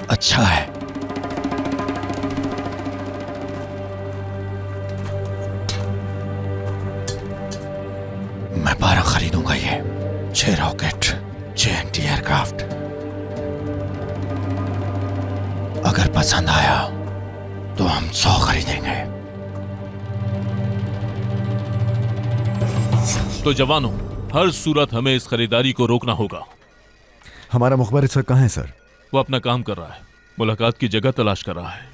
अच्छा है। मैं 12 खरीदूंगा, ये 6 रॉकेट, 6 एंटी एयरक्राफ्ट। अगर पसंद आया तो हम 100 खरीदेंगे। तो जवानों, हर सूरत हमें इस खरीदारी को रोकना होगा। हमारा मुखबिर सर कहाँ है सर? वो अपना काम कर रहा है, मुलाकात की जगह तलाश कर रहा है।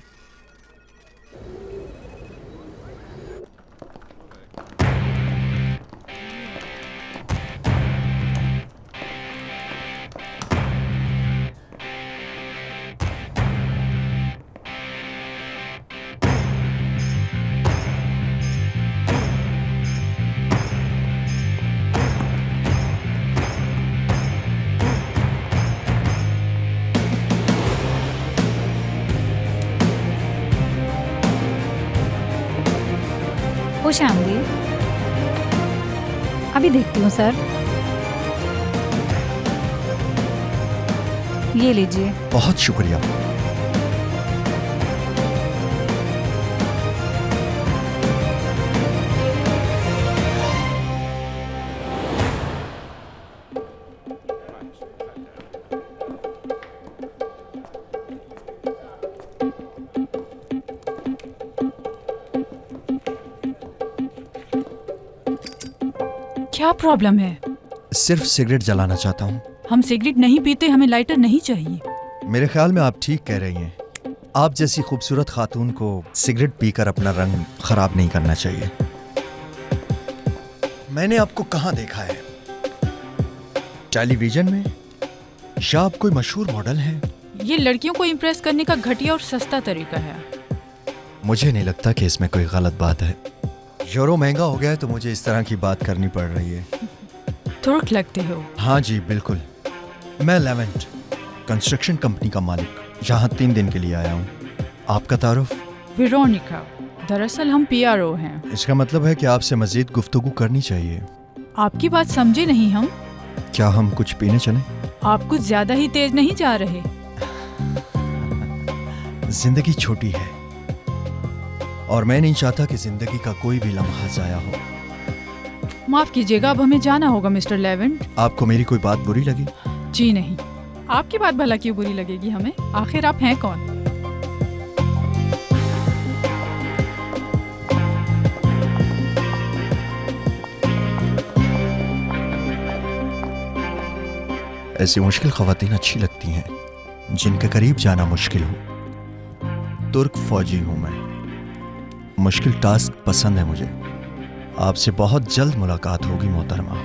खुश आमदीद। अभी देखती हूँ सर। ये लीजिए। बहुत शुक्रिया। क्या प्रॉब्लम है? सिर्फ सिगरेट जलाना चाहता हूँ। हम सिगरेट नहीं पीते, हमें लाइटर नहीं चाहिए। मेरे ख्याल में आप ठीक कह रही हैं। आप जैसी खूबसूरत खातून को सिगरेट पीकर अपना रंग खराब नहीं करना चाहिए। मैंने आपको कहाँ देखा है? टेलीविजन में? या आप कोई मशहूर मॉडल हैं? ये लड़कियों को इम्प्रेस करने का घटिया और सस्ता तरीका है। मुझे नहीं लगता कि इसमें कोई गलत बात है। यूरो महंगा हो गया है तो मुझे इस तरह की बात करनी पड़ रही है। तुर्क लगते हो। हाँ जी बिल्कुल। मैं लेवेंट कंस्ट्रक्शन कंपनी का मालिक यहाँ 3 दिन के लिए आया हूँ। आपका तारुफ? वेरोनिका। दरअसल हम PRO हैं। इसका मतलब है कि आपसे मजीद गुफ्तगू करनी चाहिए। आपकी बात समझे नहीं हम। क्या हम कुछ पीने चलें? आप कुछ ज्यादा ही तेज नहीं जा रहे? जिंदगी छोटी है और मैं नहीं चाहता कि जिंदगी का कोई भी लम्हा जाया हो। माफ कीजिएगा, अब हमें जाना होगा मिस्टर लेवेंट। आपको मेरी कोई बात बुरी लगी? जी नहीं। आपकी बात भला क्यों बुरी लगेगी हमें? आखिर आप हैं कौन? ऐसी मुश्किल ख्वातीन अच्छी लगती हैं जिनके करीब जाना मुश्किल हो। तुर्क फौजी हूं मैं। मुश्किल टास्क पसंद है मुझे। आपसे बहुत जल्द मुलाकात होगी मोहतरमा।